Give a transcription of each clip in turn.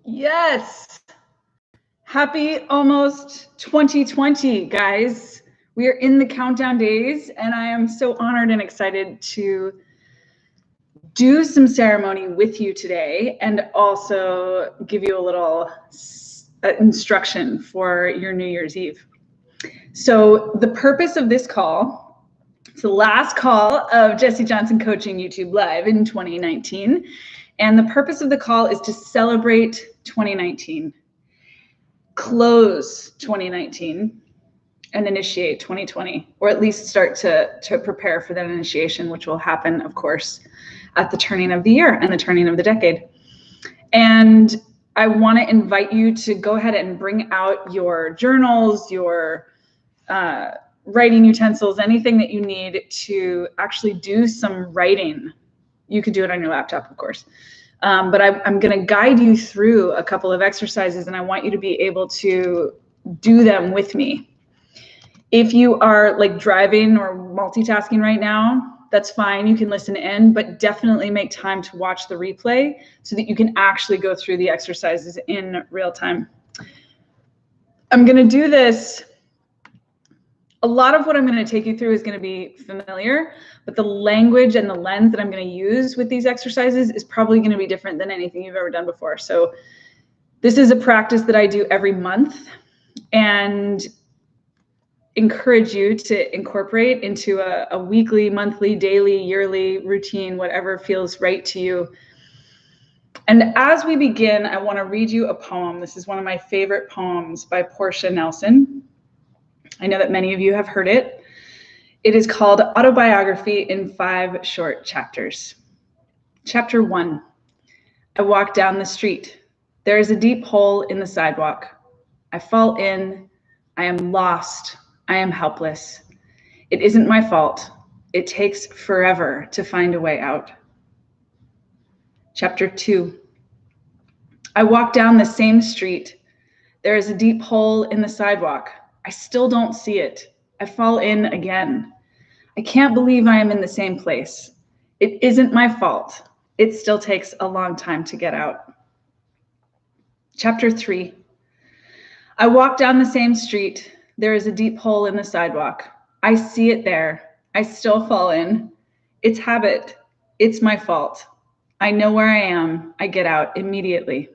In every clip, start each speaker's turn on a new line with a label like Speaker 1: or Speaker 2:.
Speaker 1: Yes. Happy almost 2020, guys. We are in the countdown days, and I am so honored and excited to do some ceremony with you today and also give you a little instruction for your New Year's Eve. So the purpose of this call, it's the last call of Jesse Johnson Coaching YouTube Live in 2019. And the purpose of the call is to celebrate 2019, close 2019, and initiate 2020, or at least start to prepare for that initiation, which will happen, of course, at the turning of the year and the turning of the decade. And I want to invite you to go ahead and bring out your journals, your writing utensils, anything that you need to actually do some writing. You could do it on your laptop, of course. But I'm going to guide you through a couple of exercises, and I want you to be able to do them with me. If you are like driving or multitasking right now, that's fine. You can listen in, but definitely make time to watch the replay so that you can actually go through the exercises in real time. I'm going to do this. A lot of what I'm going to take you through is going to be familiar, but the language and the lens that I'm going to use with these exercises is probably going to be different than anything you've ever done before. So this is a practice that I do every month and encourage you to incorporate into a weekly, monthly, daily, yearly routine, whatever feels right to you. And as we begin, I want to read you a poem. This is one of my favorite poems by Portia Nelson. I know that many of you have heard it. It is called Autobiography in 5 Short Chapters. Chapter 1, I walk down the street. There is a deep hole in the sidewalk. I fall in. I am lost. I am helpless. It isn't my fault. It takes forever to find a way out. Chapter 2, I walk down the same street. There is a deep hole in the sidewalk. I still don't see it. I fall in again. I can't believe I am in the same place. It isn't my fault. It still takes a long time to get out. Chapter 3. I walk down the same street. There is a deep hole in the sidewalk. I see it there. I still fall in. It's habit. It's my fault. I know where I am. I get out immediately.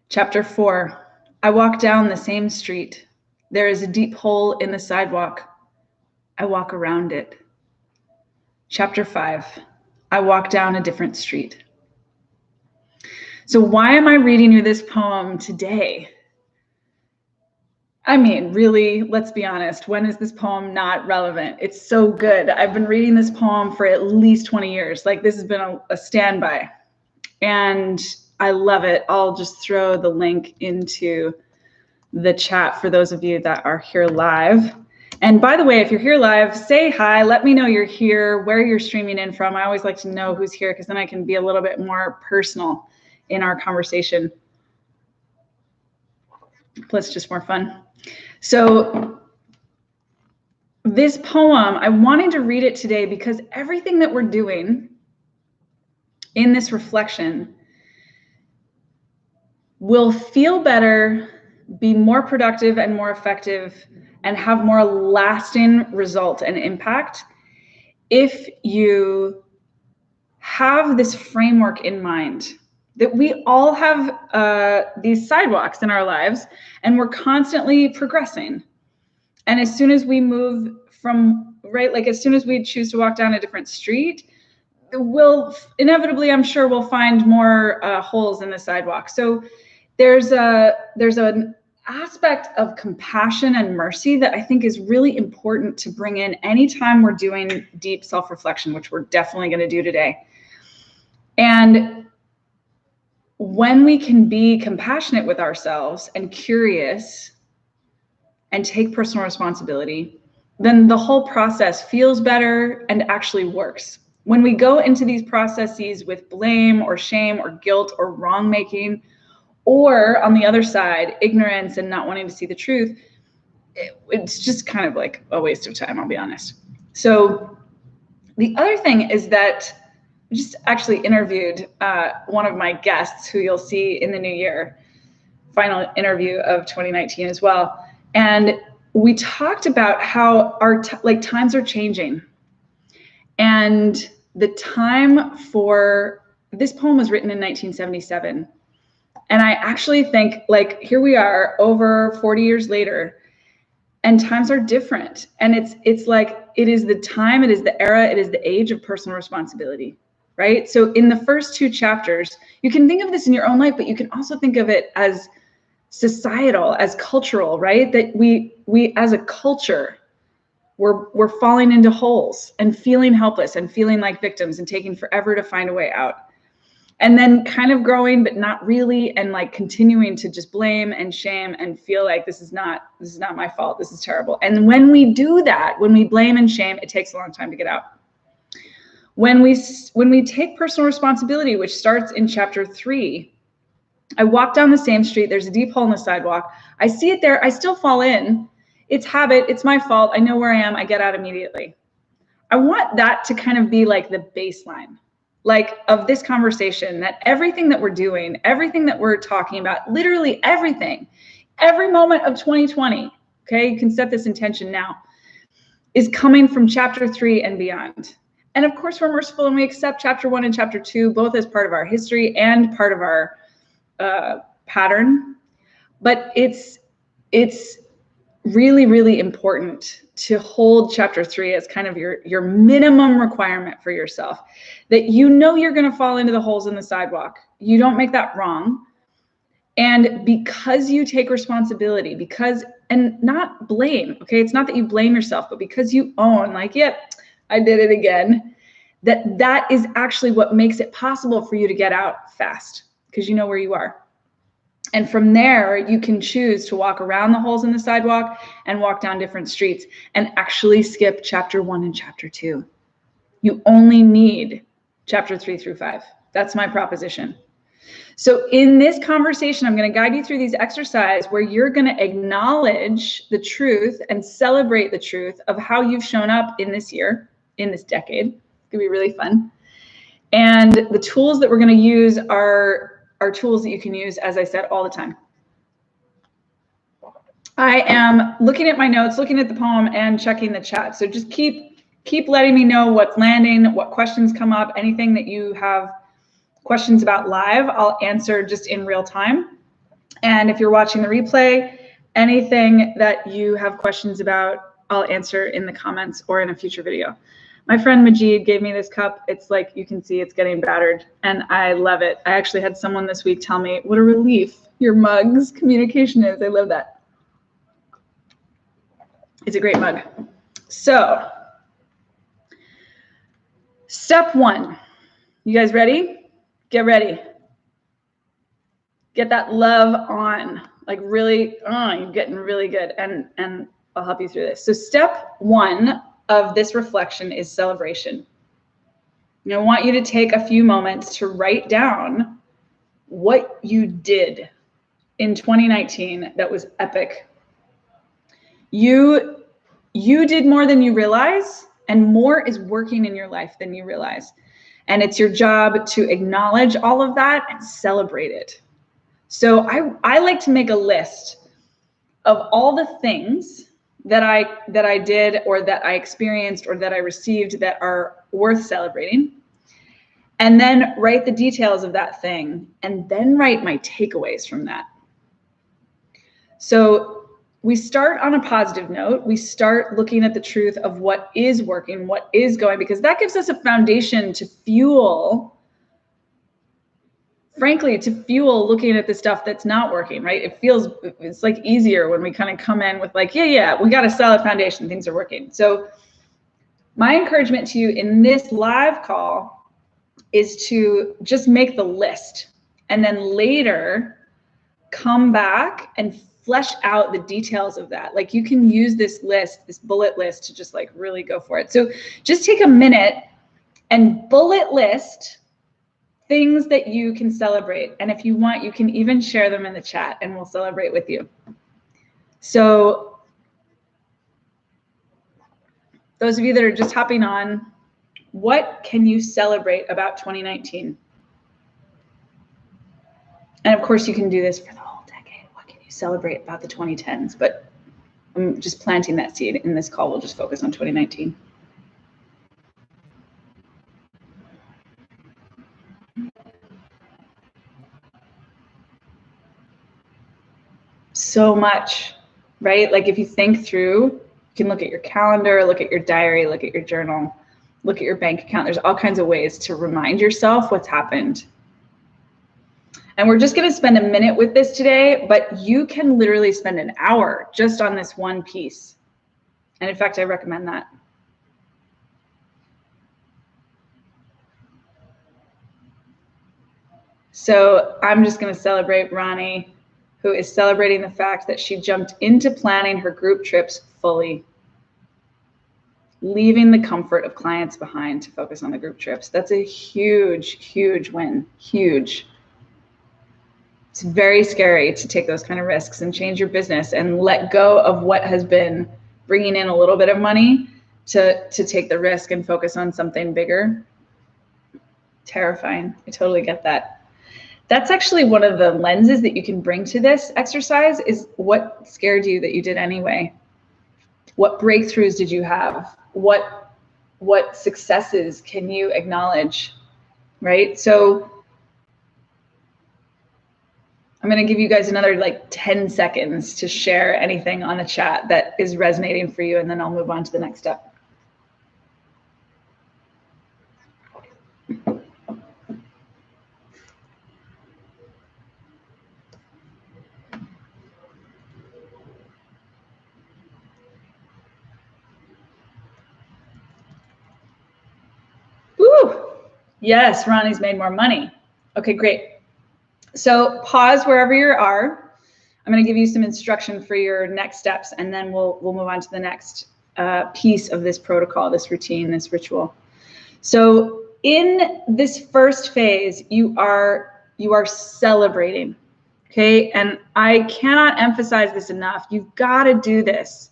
Speaker 1: Chapter 4. I walk down the same street. There is a deep hole in the sidewalk. I walk around it. Chapter 5. I walk down a different street. So why am I reading you this poem today? I mean, really, let's be honest. When is this poem not relevant? It's so good. I've been reading this poem for at least 20 years. Like, this has been a standby. And I love it. I'll just throw the link into the chat for those of you that are here live. And by the way, if you're here live, say hi. Let me know you're here, where you're streaming in from. I always like to know who's here because then I can be a little bit more personal in our conversation. Plus, just more fun. So this poem, I wanted to read it today because everything that we're doing in this reflection will feel better, be more productive and more effective, and have more lasting result and impact if you have this framework in mind that we all have these sidewalks in our lives and we're constantly progressing. And as soon as we move from, right, like as soon as we choose to walk down a different street, we'll inevitably, I'm sure we'll find more holes in the sidewalk. So there's an aspect of compassion and mercy that I think is really important to bring in anytime we're doing deep self-reflection, which we're definitely going to do today. And when we can be compassionate with ourselves and curious and take personal responsibility, then the whole process feels better and actually works. When we go into these processes with blame or shame or guilt or wrong-making, or on the other side, ignorance and not wanting to see the truth, it's just kind of like a waste of time, I'll be honest. So the other thing is that just actually interviewed one of my guests who you'll see in the new year, final interview of 2019 as well. And we talked about how our times are changing. And the time for this poem was written in 1977. And I actually think, like, here we are over 40 years later, and times are different. And it's like, it is the time, it is the era, it is the age of personal responsibility, right? So in the first two chapters, you can think of this in your own life, but you can also think of it as societal, as cultural, right? That we as a culture, we're falling into holes and feeling helpless and feeling like victims and taking forever to find a way out. And then kind of growing, but not really, and like continuing to just blame and shame and feel like this is not my fault, this is terrible. And when we do that, when we blame and shame, it takes a long time to get out. When we take personal responsibility, which starts in chapter 3, I walk down the same street, there's a deep hole in the sidewalk. I see it there, I still fall in. It's habit, it's my fault, I know where I am, I get out immediately. I want that to kind of be like the baseline, like, of this conversation, that everything that we're doing, everything that we're talking about, literally everything, every moment of 2020, okay, you can set this intention now, is coming from chapter 3 and beyond. And of course, we're merciful and we accept chapter 1 and chapter 2, both as part of our history and part of our pattern. But it's really, really important to hold chapter 3 as kind of your minimum requirement for yourself, that you know you're going to fall into the holes in the sidewalk. You don't make that wrong. And because you take responsibility, and not blame, okay? It's not that you blame yourself, but because you own, like, yep, I did it again, that is actually what makes it possible for you to get out fast, because you know where you are. And from there, you can choose to walk around the holes in the sidewalk and walk down different streets and actually skip chapter 1 and chapter 2. You only need chapter 3 through 5. That's my proposition. So in this conversation, I'm going to guide you through these exercises where you're going to acknowledge the truth and celebrate the truth of how you've shown up in this year, in this decade. It's going to be really fun. And the tools that we're going to use are tools that you can use, as I said, all the time. I am looking at my notes, looking at the poem, and checking the chat. So just keep letting me know what's landing, what questions come up, anything that you have questions about live, I'll answer just in real time. And if you're watching the replay, anything that you have questions about, I'll answer in the comments or in a future video. My friend Majid gave me this cup. It's like, you can see it's getting battered and I love it. I actually had someone this week tell me what a relief your mug's communication is. I love that. It's a great mug. So, step 1. You guys ready? Get ready. Get that love on. Like really, you're getting really good. And I'll help you through this. So step 1 of this reflection is celebration. I want you to take a few moments to write down what you did in 2019 that was epic. You did more than you realize, and more is working in your life than you realize. And it's your job to acknowledge all of that and celebrate it. So I like to make a list of all the things that I did, or that I experienced, or that I received that are worth celebrating. And then write the details of that thing, and then write my takeaways from that. So we start on a positive note. We start looking at the truth of what is working, what is going, because that gives us a foundation to fuel, frankly, to fuel looking at the stuff that's not working, right? It's like easier when we kind of come in with like, yeah, we got a solid foundation, things are working. So my encouragement to you in this live call is to just make the list, and then later come back and flesh out the details of that. Like, you can use this list, this bullet list, to just like really go for it. So just take a minute and bullet list things that you can celebrate. And if you want, you can even share them in the chat and we'll celebrate with you. So those of you that are just hopping on, What can you celebrate about 2019? And of course, you can do this for the whole decade. What can you celebrate about the 2010s? But I'm just planting that seed. In this call, we'll just focus on 2019. So much, right? Like if you think through, you can look at your calendar, look at your diary, look at your journal, look at your bank account. There's all kinds of ways to remind yourself what's happened. And we're just going to spend a minute with this today, but you can literally spend an hour just on this one piece. And in fact, I recommend that. So I'm just going to celebrate Ronnie, who is celebrating the fact that she jumped into planning her group trips fully, leaving the comfort of clients behind to focus on the group trips. That's a huge, huge win, huge. It's very scary to take those kind of risks and change your business and let go of what has been bringing in a little bit of money to take the risk and focus on something bigger. Terrifying. I totally get that. That's actually one of the lenses that you can bring to this exercise is what scared you that you did anyway? What breakthroughs did you have? What successes can you acknowledge, right? So I'm going to give you guys another like 10 seconds to share anything on the chat that is resonating for you, and then I'll move on to the next step. Woo! Yes, Ronnie's made more money. Okay, great. So pause wherever you are. I'm going to give you some instruction for your next steps, and then we'll move on to the next piece of this protocol, this routine, this ritual. So in this first phase, you are celebrating, okay? And I cannot emphasize this enough. You've got to do this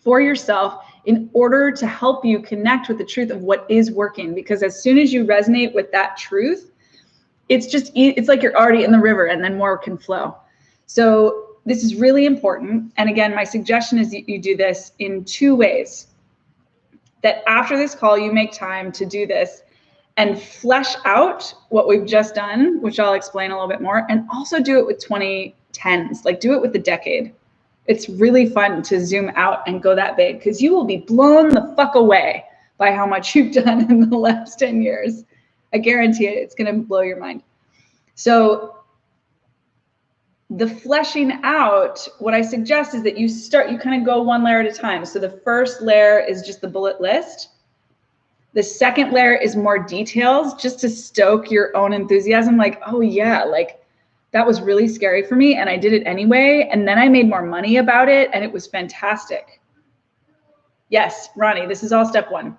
Speaker 1: for yourself in order to help you connect with the truth of what is working. Because as soon as you resonate with that truth, it's like you're already in the river and then more can flow. So this is really important. And again, my suggestion is that you do this in two ways. That after this call, you make time to do this and flesh out what we've just done, which I'll explain a little bit more, and also do it with 2010s, like do it with the decade. It's really fun to zoom out and go that big because you will be blown the fuck away by how much you've done in the last 10 years. I guarantee it, it's going to blow your mind. So the fleshing out, what I suggest is that you kind of go one layer at a time. So the first layer is just the bullet list. The second layer is more details just to stoke your own enthusiasm. Like, oh yeah, like that was really scary for me and I did it anyway. And then I made more money about it and it was fantastic. Yes, Ronnie, this is all step one.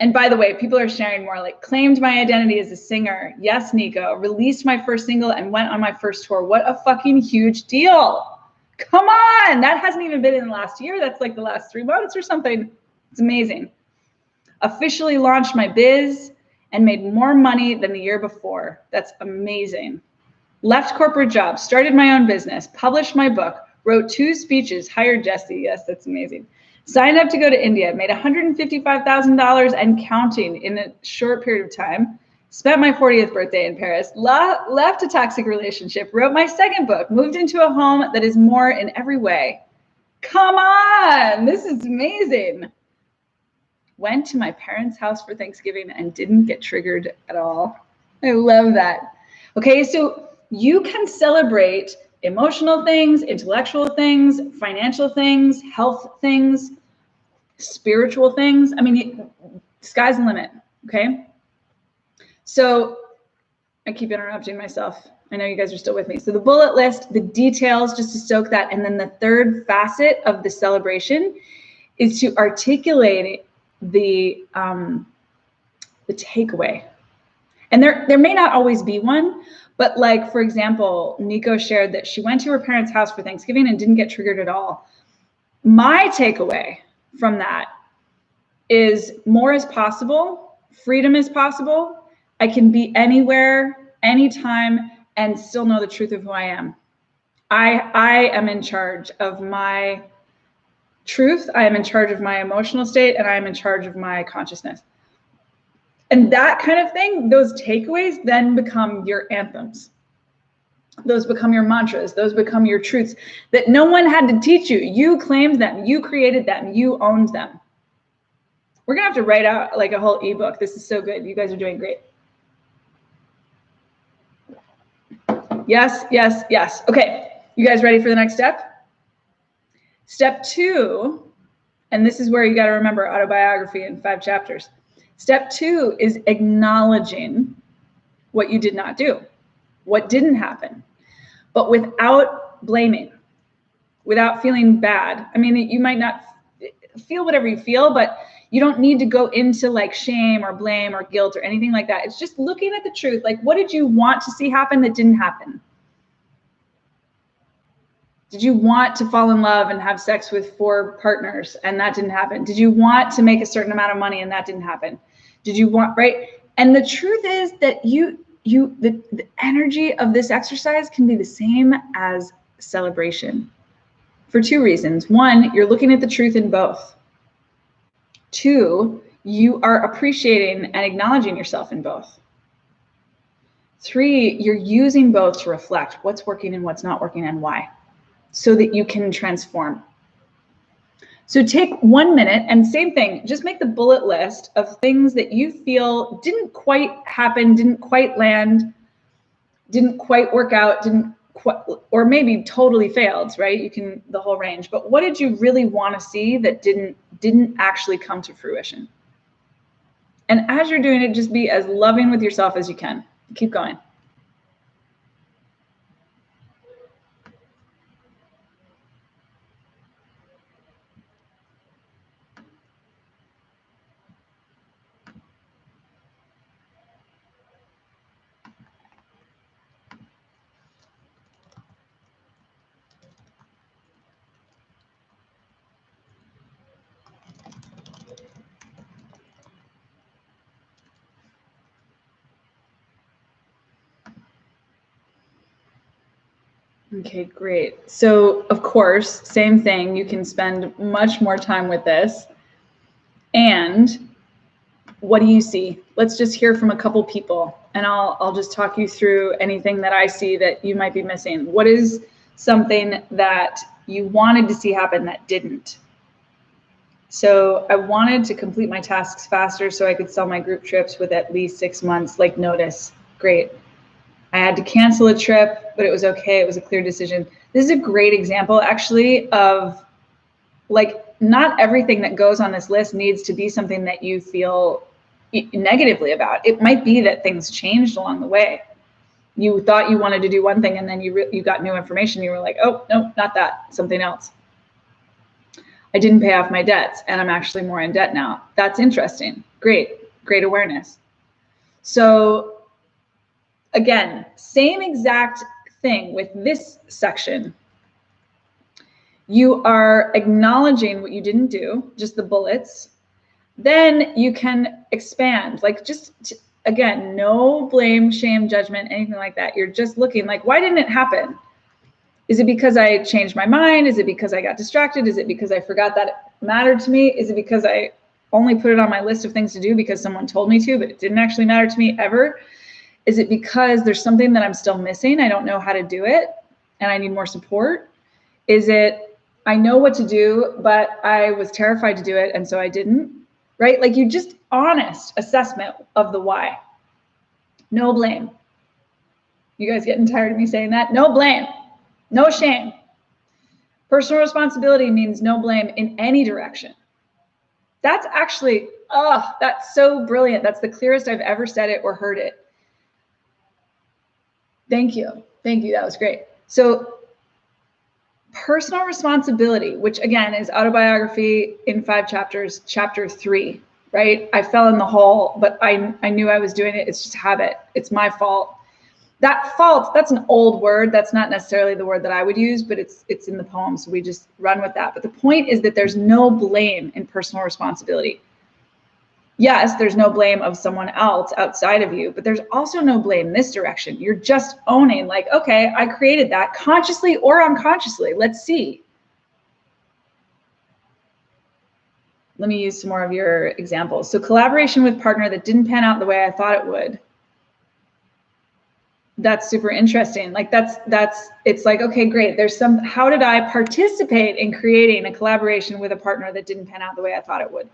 Speaker 1: And by the way, people are sharing more, like claimed my identity as a singer. Yes, Nico, released my first single and went on my first tour. What a fucking huge deal. Come on, that hasn't even been in the last year. That's like the last 3 months or something. It's amazing. Officially launched my biz and made more money than the year before. That's amazing. Left corporate jobs, started my own business, published my book, wrote 2 speeches, hired Jesse. Yes, that's amazing. Signed up to go to India, made $155,000 and counting in a short period of time. Spent my 40th birthday in Paris, left a toxic relationship, wrote my second book, moved into a home that is more in every way. Come on, this is amazing. Went to my parents' house for Thanksgiving and didn't get triggered at all. I love that. Okay, so you can celebrate emotional things, intellectual things, financial things, health things, spiritual things. I mean, sky's the limit, okay? So I keep interrupting myself. I know you guys are still with me. So the bullet list, the details, just to stoke that. And then the third facet of the celebration is to articulate the takeaway. And there may not always be one, but like, for example, Nico shared that she went to her parents' house for Thanksgiving and didn't get triggered at all. My takeaway from that is more is possible, freedom is possible. I can be anywhere, anytime, and still know the truth of who I am. I am in charge of my truth. I am in charge of my emotional state, and I am in charge of my consciousness. And that kind of thing, those takeaways then become your anthems. Those become your mantras. Those become your truths that no one had to teach you. You claimed them. You created them. You owned them. We're going to have to write out like a whole ebook. This is so good. You guys are doing great. Yes, yes, yes. Okay. You guys ready for the next step? Step 2, and this is where you got to remember autobiography in 5 chapters. Step 2 is acknowledging what you did not do, what didn't happen, but without blaming, without feeling bad. I mean, you might not feel whatever you feel, but you don't need to go into like shame or blame or guilt or anything like that. It's just looking at the truth. Like, what did you want to see happen that didn't happen? Did you want to fall in love and have sex with 4 partners and that didn't happen? Did you want to make a certain amount of money and that didn't happen? Did you want, right? And the truth is that the energy of this exercise can be the same as celebration for 2 reasons. 1, you're looking at the truth in both. 2, you are appreciating and acknowledging yourself in both. 3, you're using both to reflect what's working and what's not working and why, so that you can transform. So take 1 minute and same thing, just make the bullet list of things that you feel didn't quite happen, didn't quite land, didn't quite work out, didn't quite, or maybe totally failed, right? You can, the whole range, but what did you really want to see that didn't actually come to fruition? And as you're doing it, just be as loving with yourself as you can. Keep going. Okay, great. So of course, same thing, you can spend much more time with this. And what do you see? Let's just hear from a couple people and I'll just talk you through anything that I see that you might be missing. What is something that you wanted to see happen that didn't? So I wanted to complete my tasks faster so I could sell my group trips with at least 6 months like notice. Great. I had to cancel a trip, but it was okay. It was a clear decision. This is a great example actually of like, not everything that goes on this list needs to be something that you feel negatively about. It might be that things changed along the way. You thought you wanted to do one thing and then you got new information. You were like, oh, no, not that, something else. I didn't pay off my debts and I'm actually more in debt now. That's interesting. Great, great awareness. So again, same exact thing with this section. You are acknowledging what you didn't do, just the bullets. Then you can expand, like just, again, no blame, shame, judgment, anything like that. You're just looking like, why didn't it happen? Is it because I changed my mind? Is it because I got distracted? Is it because I forgot that it mattered to me? Is it because I only put it on my list of things to do because someone told me to, but it didn't actually matter to me ever? Is it because there's something that I'm still missing? I don't know how to do it and I need more support? Is it, I know what to do, but I was terrified to do it and so I didn't, right? Like, you just honest assessment of the why. No blame. You guys getting tired of me saying that? No blame, no shame. Personal responsibility means no blame in any direction. That's actually, oh, that's so brilliant. That's the clearest I've ever said it or heard it. Thank you. Thank you. That was great. So personal responsibility, which again is autobiography in 5 chapters, chapter 3, right? I fell in the hole, but I knew I was doing it. It's just habit. It's my fault. That fault, that's an old word. That's not necessarily the word that I would use, but it's in the poem. So we just run with that. But the point is that there's no blame in personal responsibility. Yes, there's no blame of someone else outside of you, but there's also no blame this direction. You're just owning, like, okay, I created that consciously or unconsciously. Let's see. Let me use some more of your examples. So collaboration with partner that didn't pan out the way I thought it would. That's super interesting. Like it's like, okay, great. How did I participate in creating a collaboration with a partner that didn't pan out the way I thought it would?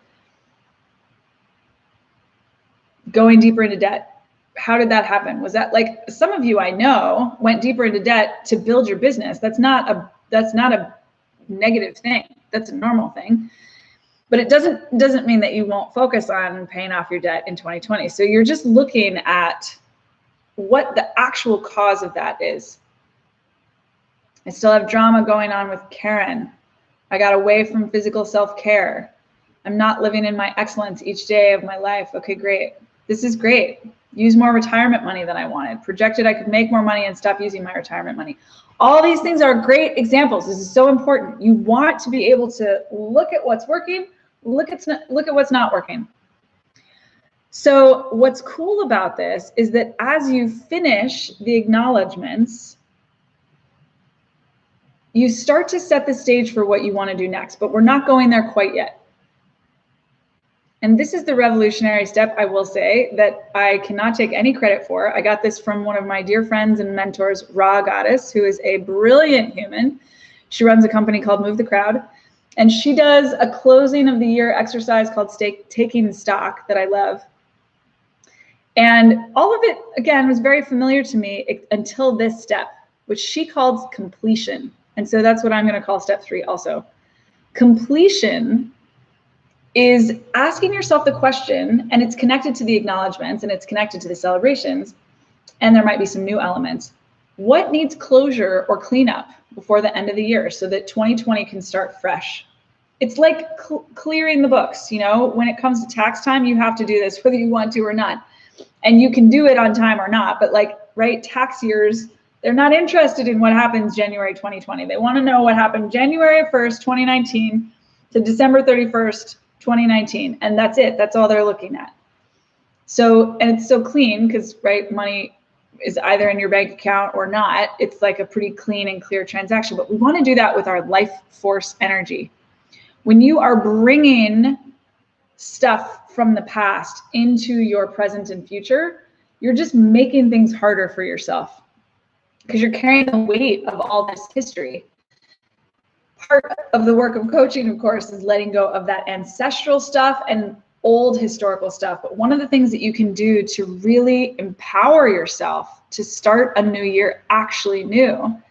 Speaker 1: Going deeper into debt. How did that happen? Was that, like, some of you I know went deeper into debt to build your business. That's not a negative thing. That's a normal thing. But it doesn't mean that you won't focus on paying off your debt in 2020. So you're just looking at what the actual cause of that is. I still have drama going on with Karen. I got away from physical self-care. I'm not living in my excellence each day of my life. Okay, great. This is great. Use more retirement money than I wanted. Projected I could make more money and stop using my retirement money. All these things are great examples. This is so important. You want to be able to look at what's working, look at what's not working. So what's cool about this is that as you finish the acknowledgements, you start to set the stage for what you want to do next, but we're not going there quite yet. And this is the revolutionary step, I will say, that I cannot take any credit for. I got this from one of my dear friends and mentors, Raw Goddess, who is a brilliant human. She runs a company called Move the Crowd. And she does a closing of the year exercise called Taking Stock that I love. And all of it, again, was very familiar to me until this step, which she called completion. And so that's what I'm going to call step 3 also. Completion is asking yourself the question, and it's connected to the acknowledgements and it's connected to the celebrations, and there might be some new elements. What needs closure or cleanup before the end of the year so that 2020 can start fresh? It's like clearing the books. You know, when it comes to tax time, you have to do this whether you want to or not. And you can do it on time or not, but like, right, tax years, they're not interested in what happens January 2020. They want to know what happened January 1st, 2019 to December 31st, 2019. And that's it. That's all they're looking at. So, and it's so clean because, right, money is either in your bank account or not. It's like a pretty clean and clear transaction. But we want to do that with our life force energy. When you are bringing stuff from the past into your present and future, you're just making things harder for yourself because you're carrying the weight of all this history. Part of the work of coaching, of course, is letting go of that ancestral stuff and old historical stuff. But one of the things that you can do to really empower yourself to start a new year actually new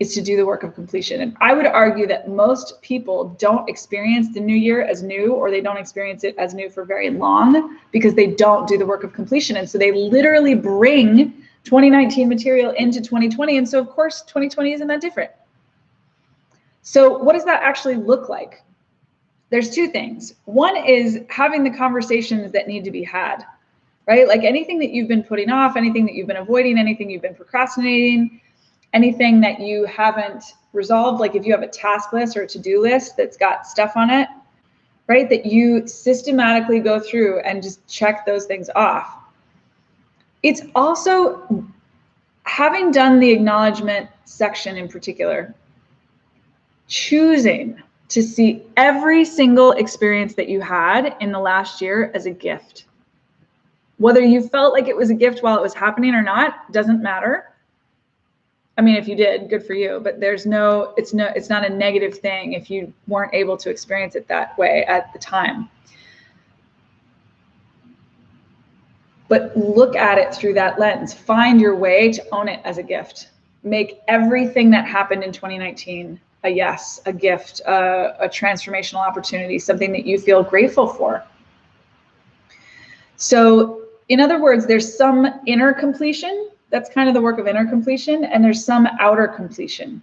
Speaker 1: is to do the work of completion. And I would argue that most people don't experience the new year as new, or they don't experience it as new for very long because they don't do the work of completion. And so they literally bring 2019 material into 2020. And so of course, 2020 isn't that different. So what does that actually look like? There's 2 things. One is having the conversations that need to be had, right? Like anything that you've been putting off, anything that you've been avoiding, anything you've been procrastinating, anything that you haven't resolved, like if you have a task list or a to-do list that's got stuff on it, right, that you systematically go through and just check those things off. It's also, having done the acknowledgement section in particular, choosing to see every single experience that you had in the last year as a gift. Whether you felt like it was a gift while it was happening or not, doesn't matter. I mean, if you did, good for you, but it's not a negative thing if you weren't able to experience it that way at the time. But look at it through that lens. Find your way to own it as a gift. Make everything that happened in 2019 a yes, a gift, a transformational opportunity, something that you feel grateful for. So in other words, there's some inner completion. That's kind of the work of inner completion, and there's some outer completion.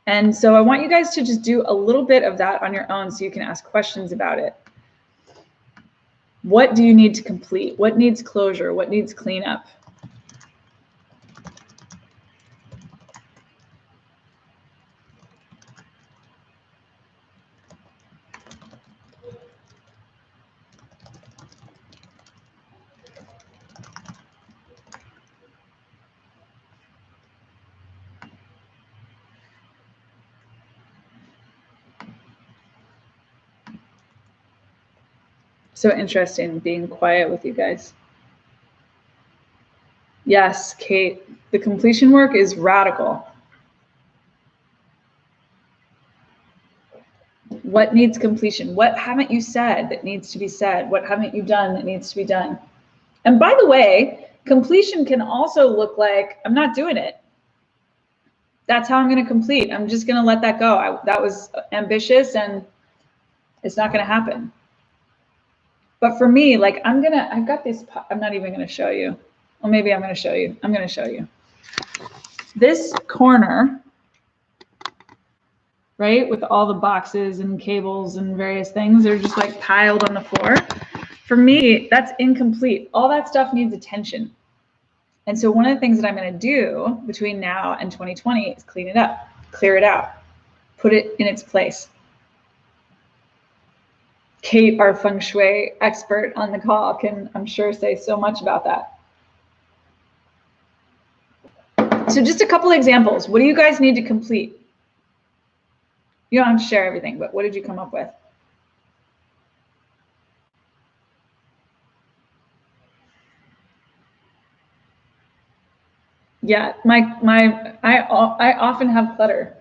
Speaker 1: And so I want you guys to just do a little bit of that on your own so you can ask questions about it. What do you need to complete? What needs closure? What needs cleanup? So interesting being quiet with you guys. Yes, Kate, the completion work is radical. What needs completion? What haven't you said that needs to be said? What haven't you done that needs to be done? And by the way, completion can also look like I'm not doing it. That's how I'm going to complete. I'm just going to let that go. That was ambitious and it's not going to happen. But for me, like I've got this, I'm not even going to show you. Well, maybe I'm going to show you. I'm going to show you. This corner, right, with all the boxes and cables and various things, they're just like piled on the floor. For me, that's incomplete. All that stuff needs attention. And so one of the things that I'm going to do between now and 2020 is clean it up, clear it out, put it in its place. Kate, our feng shui expert on the call, can, I'm sure, say so much about that. So just a couple examples. What do you guys need to complete? You don't have to share everything, but what did you come up with? Yeah, I often have clutter.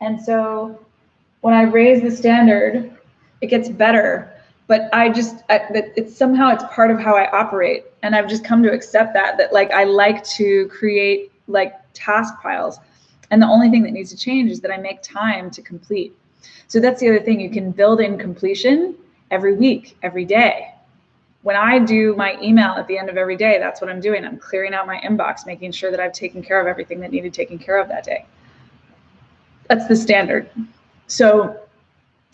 Speaker 1: And so when I raise the standard, it gets better, but it's somehow it's part of how I operate. And I've just come to accept that like I like to create like task piles. And the only thing that needs to change is that I make time to complete. So that's the other thing. You can build in completion every week, every day. When I do my email at the end of every day, that's what I'm doing. I'm clearing out my inbox, making sure that I've taken care of everything that needed taken care of that day. That's the standard. So,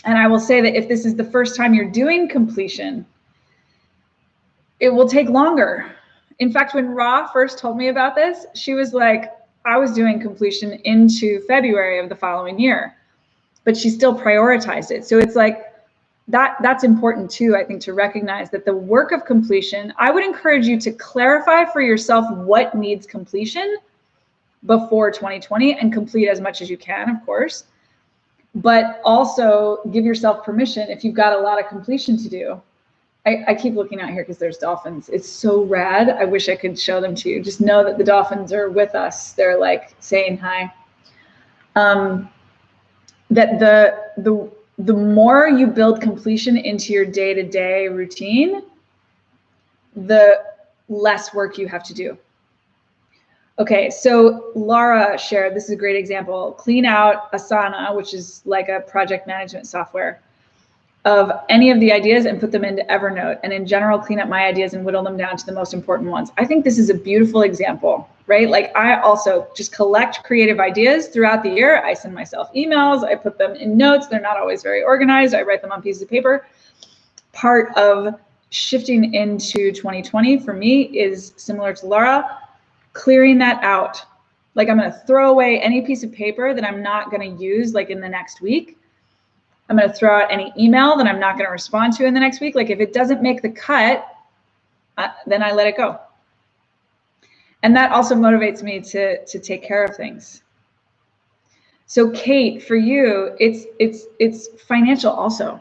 Speaker 1: and I will say that if this is the first time you're doing completion, it will take longer. In fact, when Ra first told me about this, she was like, I was doing completion into February of the following year, but she still prioritized it. So it's like, that's important too, I think, to recognize that the work of completion, I would encourage you to clarify for yourself what needs completion before 2020 and complete as much as you can, of course, but also give yourself permission if you've got a lot of completion to do. I keep looking out here because there's dolphins. It's so rad. I wish I could show them to you. Just know that the dolphins are with us. They're like saying hi. That the more you build completion into your day-to-day routine, the less work you have to do. Okay, so Laura shared, this is a great example, clean out Asana, which is like a project management software, of any of the ideas and put them into Evernote. And in general, clean up my ideas and whittle them down to the most important ones. I think this is a beautiful example, right? Like I also just collect creative ideas throughout the year. I send myself emails, I put them in notes. They're not always very organized. I write them on pieces of paper. Part of shifting into 2020 for me is similar to Laura, clearing that out. Like I'm gonna throw away any piece of paper that I'm not gonna use like in the next week. I'm going to throw out any email that I'm not going to respond to in the next week. Like if it doesn't make the cut, then I let it go. And that also motivates me to take care of things. So Kate, for you, it's financial also,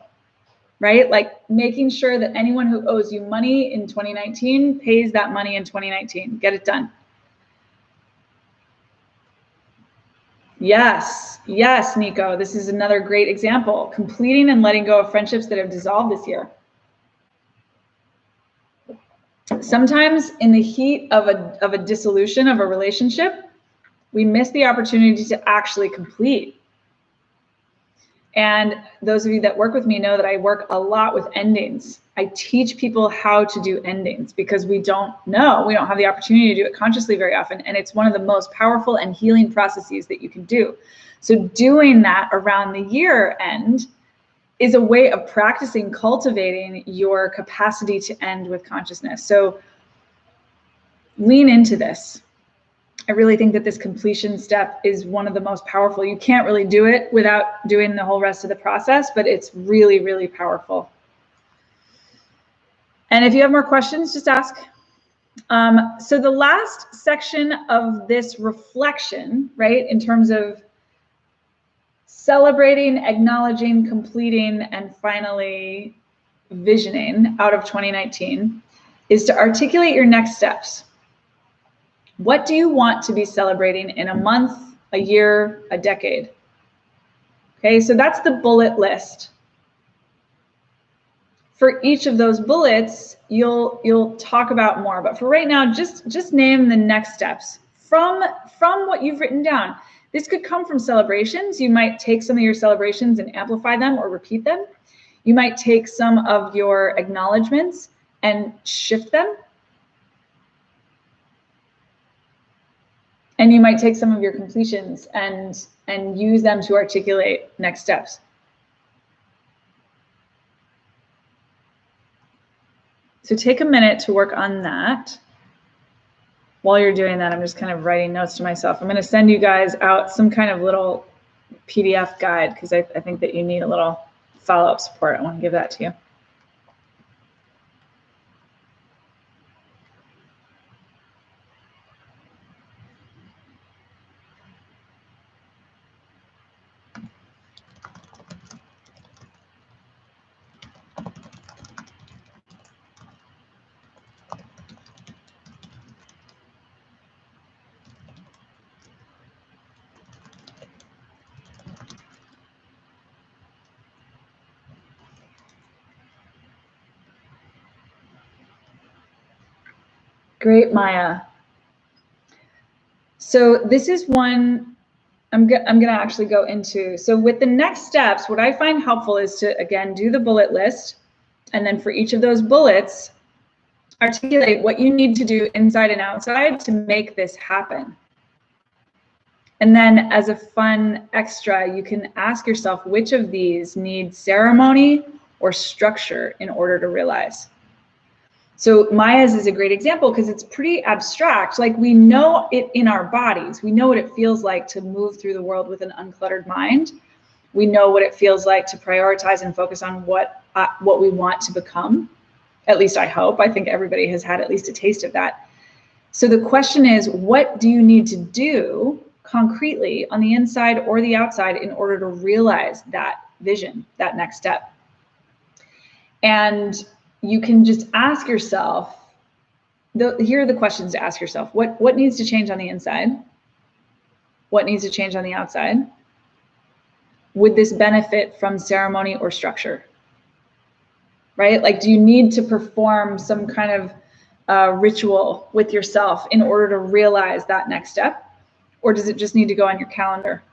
Speaker 1: right? Like making sure that anyone who owes you money in 2019 pays that money in 2019. Get it done. Yes, yes, Nico, this is another great example. Completing and letting go of friendships that have dissolved this year. Sometimes in the heat of a dissolution of a relationship, we miss the opportunity to actually complete. And those of you that work with me know that I work a lot with endings. I teach people how to do endings because we don't have the opportunity to do it consciously very often. And it's one of the most powerful and healing processes that you can do. So doing that around the year end is a way of practicing cultivating your capacity to end with consciousness. So lean into this. I really think that this completion step is one of the most powerful. You can't really do it without doing the whole rest of the process, but it's really, really powerful. And if you have more questions, just ask. So the last section of this reflection, right, in terms of celebrating, acknowledging, completing, and finally visioning out of 2019 is to articulate your next steps. What do you want to be celebrating in a month, a year, a decade? Okay, so that's the bullet list. For each of those bullets, you'll talk about more, but for right now, just name the next steps from what you've written down. This could come from celebrations. You might take some of your celebrations and amplify them or repeat them. You might take some of your acknowledgements and shift them. And you might take some of your completions and use them to articulate next steps. So take a minute to work on that. While you're doing that, I'm just kind of writing notes to myself. I'm going to send you guys out some kind of little PDF guide because I think that you need a little follow-up support. I want to give that to you. Great, Maya. So this is one I'm gonna actually go into. So with the next steps, what I find helpful is to, again, do the bullet list. And then for each of those bullets, articulate what you need to do inside and outside to make this happen. And then as a fun extra, you can ask yourself which of these need ceremony or structure in order to realize. So Maya's is a great example because it's pretty abstract. Like, we know it in our bodies. We know what it feels like to move through the world with an uncluttered mind. We know what it feels like to prioritize and focus on what we want to become. At least I hope. I think everybody has had at least a taste of that. So the question is, what do you need to do concretely on the inside or the outside in order to realize that vision, that next step? And you can just ask yourself, here are the questions to ask yourself. What needs to change on the inside? What needs to change on the outside? Would this benefit from ceremony or structure? Right? Like, do you need to perform some kind of ritual with yourself in order to realize that next step? Or does it just need to go on your calendar?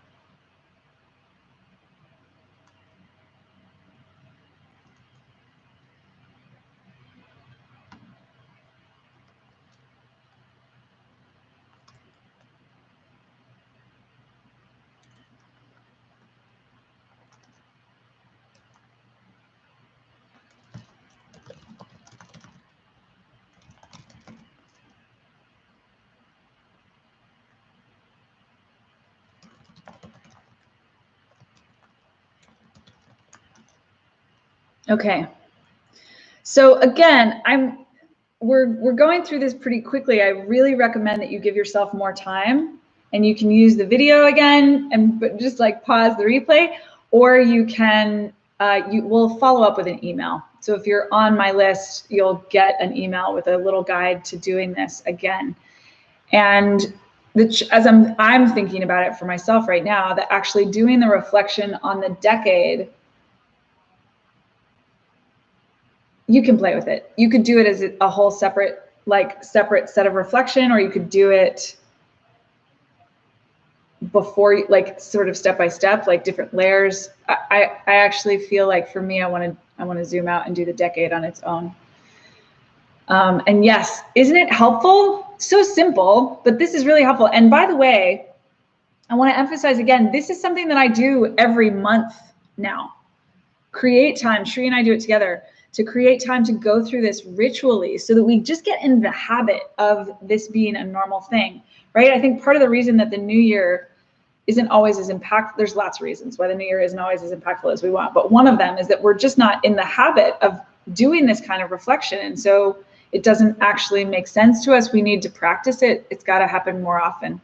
Speaker 1: Okay. So again, we're going through this pretty quickly. I really recommend that you give yourself more time, and you can use the video again but just like pause the replay, or you can you will follow up with an email. So if you're on my list, you'll get an email with a little guide to doing this again. And as I'm thinking about it for myself right now, that actually doing the reflection on the decade, you can play with it. You could do it as a whole separate set of reflection, or you could do it before, like sort of step by step, like different layers. I actually feel like for me, I want to zoom out and do the decade on its own. And yes, isn't it helpful? So simple, but this is really helpful. And by the way, I want to emphasize again, this is something that I do every month now. Create time. Shri and I do it together, to create time to go through this ritually so that we just get in the habit of this being a normal thing, right? I think part of the reason that the new year isn't always as impactful, there's lots of reasons why the new year isn't always as impactful as we want, but one of them is that we're just not in the habit of doing this kind of reflection. And so it doesn't actually make sense to us. We need to practice it. It's got to happen more often.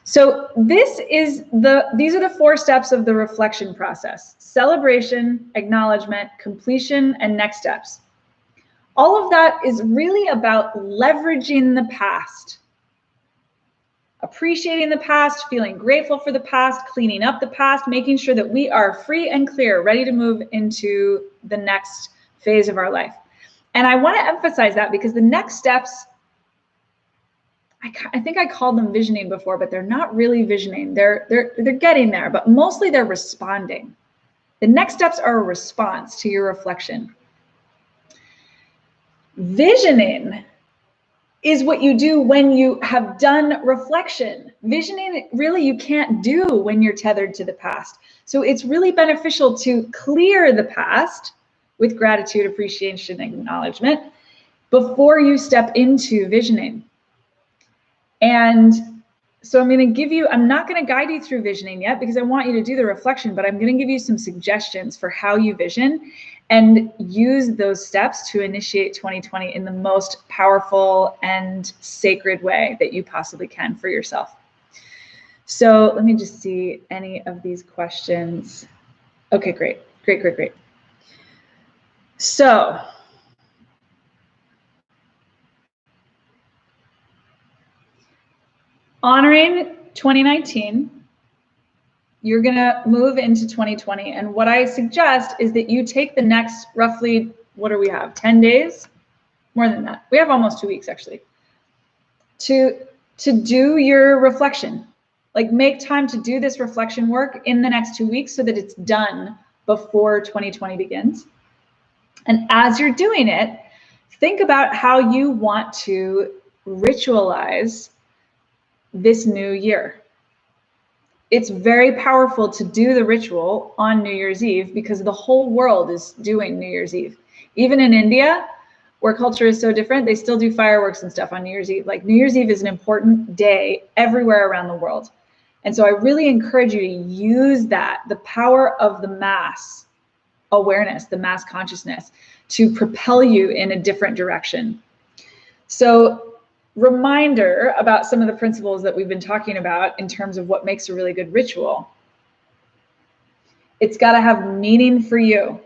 Speaker 1: So these are the 4 steps of the reflection process: celebration, acknowledgement, completion, and next steps. All of that is really about leveraging the past, appreciating the past, feeling grateful for the past, cleaning up the past, making sure that we are free and clear, ready to move into the next phase of our life. And I want to emphasize that because the next steps, I think I called them visioning before, but they're not really visioning. They're getting there, but mostly they're responding. The next steps are a response to your reflection. Visioning is what you do when you have done reflection. Visioning, really, you can't do when you're tethered to the past. So it's really beneficial to clear the past with gratitude, appreciation, and acknowledgement before you step into visioning. And so I'm not going to guide you through visioning yet because I want you to do the reflection, but I'm going to give you some suggestions for how you vision and use those steps to initiate 2020 in the most powerful and sacred way that you possibly can for yourself. So let me just see any of these questions. Okay, great. So, honoring 2019, you're going to move into 2020. And what I suggest is that you take the next roughly, what do we have, 10 days? More than that. We have almost 2 weeks, actually, to do your reflection. Like, make time to do this reflection work in the next 2 weeks so that it's done before 2020 begins. And as you're doing it, think about how you want to ritualize this new year. It's very powerful to do the ritual on New Year's Eve because the whole world is doing New Year's Eve. Even in India, where culture is so different, they still do fireworks and stuff on New Year's Eve. Like, New Year's Eve is an important day everywhere around the world. And so I really encourage you to use that, the power of the mass awareness, the mass consciousness, to propel you in a different direction. So, reminder about some of the principles that we've been talking about in terms of what makes a really good ritual. It's got to have meaning for you,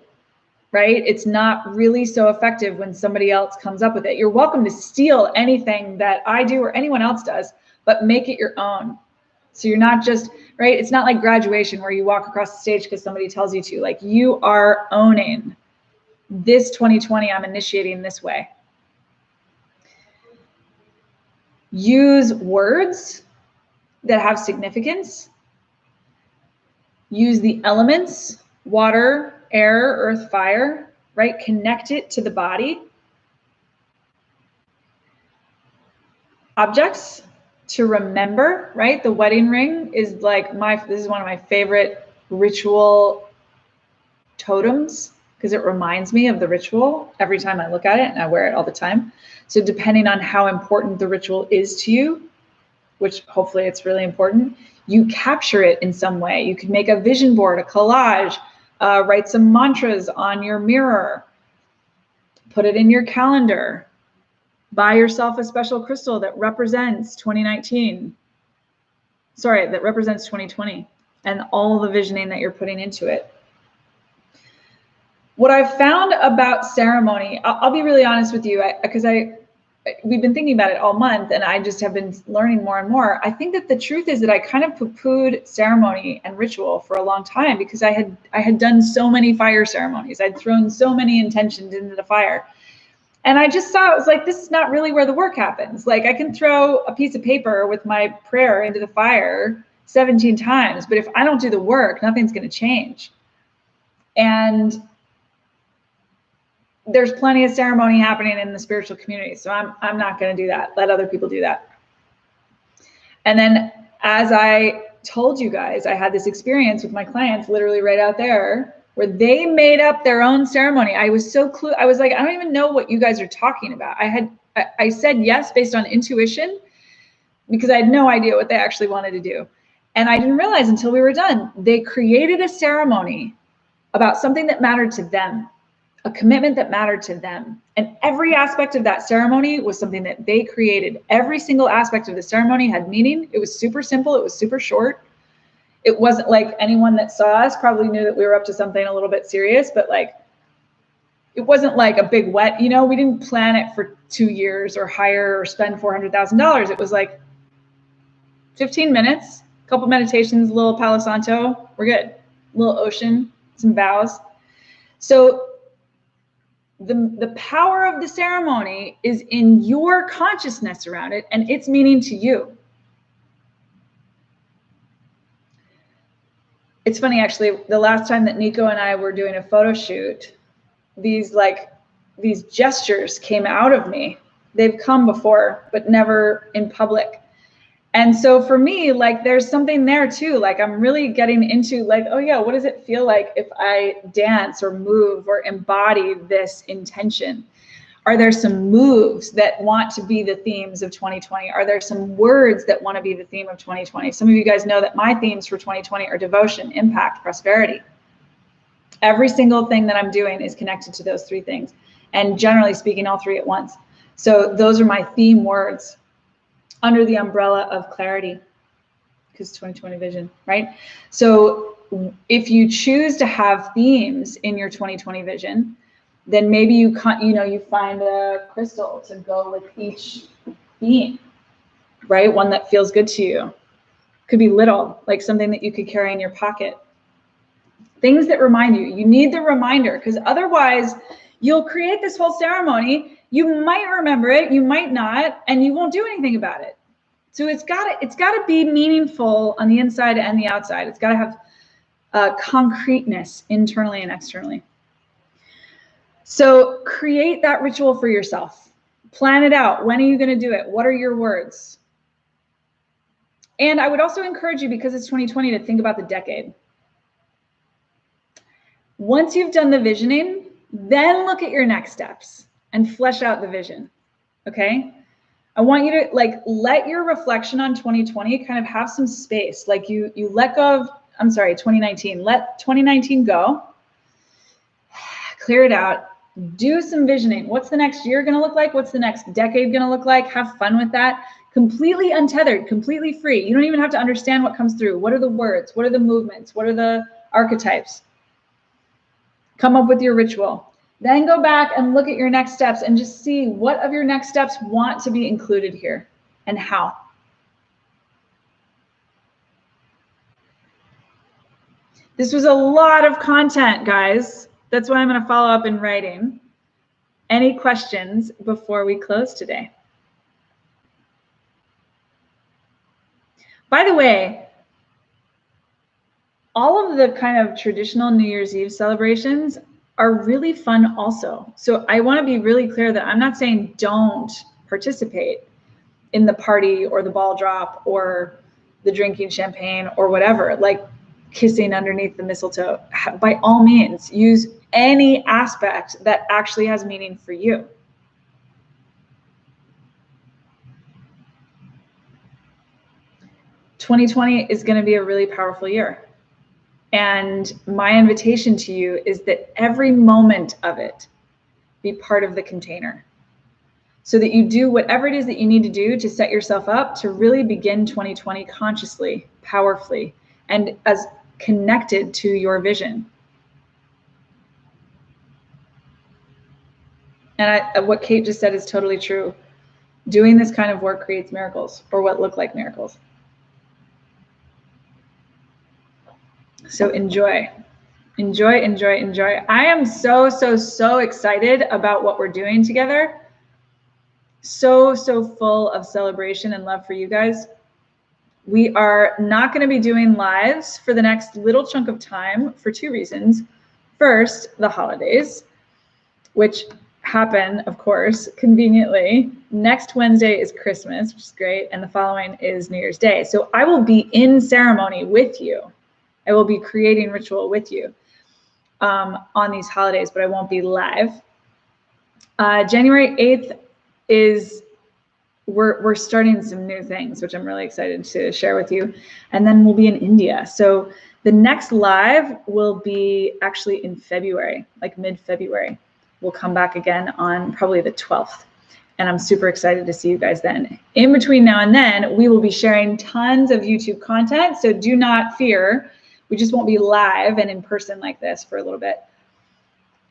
Speaker 1: right? It's not really so effective when somebody else comes up with it. You're welcome to steal anything that I do or anyone else does, but make it your own. So you're not just, right? It's not like graduation where you walk across the stage because somebody tells you to. Like, you are owning this 2020, I'm initiating this way. Use words that have significance. Use the elements, water, air, earth, fire, right? Connect it to the body. Objects to remember, right? The wedding ring is like this is one of my favorite ritual totems because it reminds me of the ritual every time I look at it, and I wear it all the time. So depending on how important the ritual is to you, which hopefully it's really important, you capture it in some way. You can make a vision board, a collage, write some mantras on your mirror, put it in your calendar, buy yourself a special crystal that represents 2019. Sorry, that represents 2020 and all the visioning that you're putting into it. What I've found about ceremony, I'll be really honest with you, because we've been thinking about it all month and I just have been learning more and more. I think that the truth is that I kind of poo-pooed ceremony and ritual for a long time because I had done so many fire ceremonies. I'd thrown so many intentions into the fire. And I just saw, it was like, this is not really where the work happens. Like, I can throw a piece of paper with my prayer into the fire 17 times, but if I don't do the work, nothing's going to change. And there's plenty of ceremony happening in the spiritual community. So I'm not going to do that. Let other people do that. And then, as I told you guys, I had this experience with my clients literally right out there where they made up their own ceremony. I was so I was like, I don't even know what you guys are talking about. I said yes based on intuition because I had no idea what they actually wanted to do. And I didn't realize until we were done, they created a ceremony about something that mattered to them. a commitment that mattered to them. And every aspect of that ceremony was something that they created. Every single aspect of the ceremony had meaning. It was super simple. It was super short. It wasn't like anyone that saw us probably knew that we were up to something a little bit serious, but like, it wasn't like a big wet, you know, we didn't plan it for 2 years or hire or spend $400,000. It was like 15 minutes, a couple meditations, a little Palo Santo, we're good. A little ocean, some vows. So the power of the ceremony is in your consciousness around it and its meaning to you. It's funny, actually, the last time that Nico and I were doing a photo shoot, these gestures came out of me. They've come before, but never in public. And so for me, like, there's something there too. Like, I'm really getting into like, oh yeah, what does it feel like if I dance or move or embody this intention? Are there some moves that want to be the themes of 2020? Are there some words that want to be the theme of 2020? Some of you guys know that my themes for 2020 are devotion, impact, prosperity. Every single thing that I'm doing is connected to those 3 things. And generally speaking, all 3 at once. So those are my theme words under the umbrella of clarity, because 2020 vision, right? So if you choose to have themes in your 2020 vision, then maybe you find a crystal to go with each theme, right? One that feels good to you. Could be little, like something that you could carry in your pocket. Things that remind you. You need the reminder, because otherwise you'll create this whole ceremony. You might remember it, you might not, and you won't do anything about it. So it's got to be meaningful on the inside and the outside. It's got to have concreteness internally and externally. So create that ritual for yourself. Plan it out. When are you going to do it? What are your words? And I would also encourage you, because it's 2020, to think about the decade. Once you've done the visioning, then look at your next steps and flesh out the vision, okay? I want you to let your reflection on 2020 kind of have some space. Like you let go of, 2019. Let 2019 go, clear it out, do some visioning. What's the next year gonna look like? What's the next decade gonna look like? Have fun with that. Completely untethered, completely free. You don't even have to understand what comes through. What are the words? What are the movements? What are the archetypes? Come up with your ritual. Then go back and look at your next steps and just see what of your next steps want to be included here and how. This was a lot of content, guys. That's why I'm going to follow up in writing. Any questions before we close today? By the way, all of the kind of traditional New Year's Eve celebrations are really fun also. So I want to be really clear that I'm not saying don't participate in the party or the ball drop or the drinking champagne or whatever, like kissing underneath the mistletoe. By all means, use any aspect that actually has meaning for you. '2020 is going to be a really powerful year. And my invitation to you is that every moment of it be part of the container, so that you do whatever it is that you need to do to set yourself up to really begin 2020 consciously, powerfully, and as connected to your vision. And what Kate just said is totally true. Doing this kind of work creates miracles, or what look like miracles. So enjoy, enjoy, enjoy, enjoy. I am so, so, so excited about what we're doing together. So, so full of celebration and love for you guys. We are not going to be doing lives for the next little chunk of time for 2 reasons. First, the holidays, which happen, of course, conveniently. Next Wednesday is Christmas, which is great, and the following is New Year's Day. So I will be in ceremony with you. I will be creating ritual with you on these holidays, but I won't be live. January 8th is, we're starting some new things, which I'm really excited to share with you. And then we'll be in India. So the next live will be actually in February, like mid-February. we'll come back again on probably the 12th. And I'm super excited to see you guys then. In between now and then, we will be sharing tons of YouTube content. So do not fear. We just won't be live and in person like this for a little bit.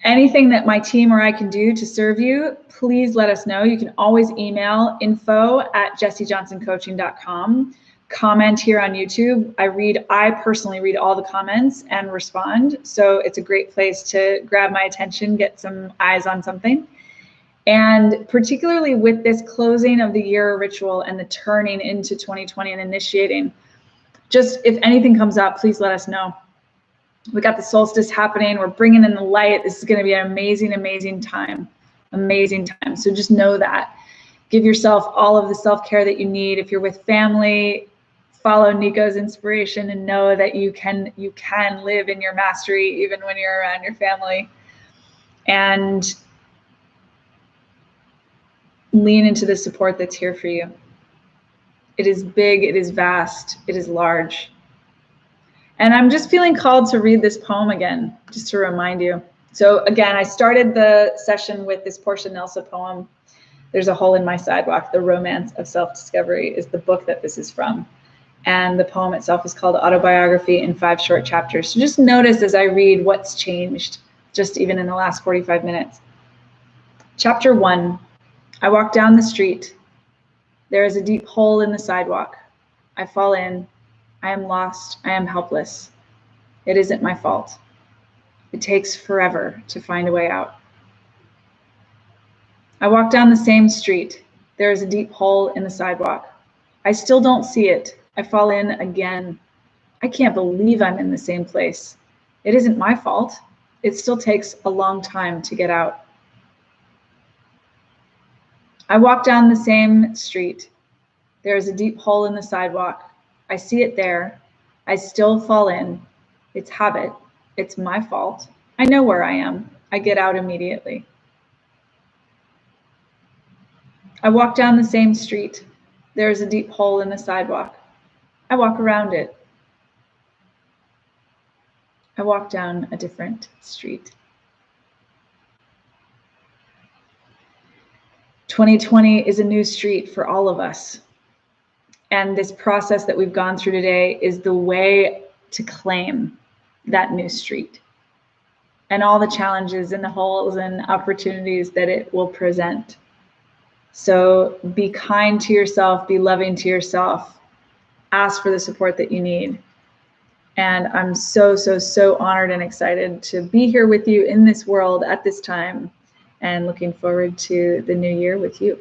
Speaker 1: Anything that my team or I can do to serve you, please let us know. You can always email info@jessiejohnsoncoaching.com. Comment here on YouTube. I personally read all the comments and respond. So it's a great place to grab my attention, get some eyes on something. And particularly with this closing of the year ritual and the turning into 2020 and initiating, just if anything comes up, please let us know. We got the solstice happening. We're bringing in the light. This is going to be an amazing, amazing time. Amazing time. So just know that. Give yourself all of the self-care that you need. If you're with family, follow Nico's inspiration and know that you can live in your mastery even when you're around your family. And lean into the support that's here for you. It is big, it is vast, it is large. And I'm just feeling called to read this poem again, just to remind you. So again, I started the session with this Portia Nelson poem. There's a Hole in My Sidewalk. The Romance of Self-Discovery is the book that this is from. And the poem itself is called Autobiography in 5 Short Chapters. So just notice as I read what's changed, just even in the last 45 minutes. Chapter 1. I walk down the street. There is a deep hole in the sidewalk. I fall in. I am lost. I am helpless. It isn't my fault. It takes forever to find a way out. I walk down the same street. There is a deep hole in the sidewalk. I still don't see it. I fall in again. I can't believe I'm in the same place. It isn't my fault. It still takes a long time to get out. I walk down the same street. There is a deep hole in the sidewalk. I see it there. I still fall in. It's habit. It's my fault. I know where I am. I get out immediately. I walk down the same street. There is a deep hole in the sidewalk. I walk around it. I walk down a different street. 2020 is a new street for all of us. And this process that we've gone through today is the way to claim that new street and all the challenges and the holes and opportunities that it will present. So be kind to yourself, be loving to yourself, ask for the support that you need. And I'm so, so, so honored and excited to be here with you in this world at this time, and looking forward to the new year with you.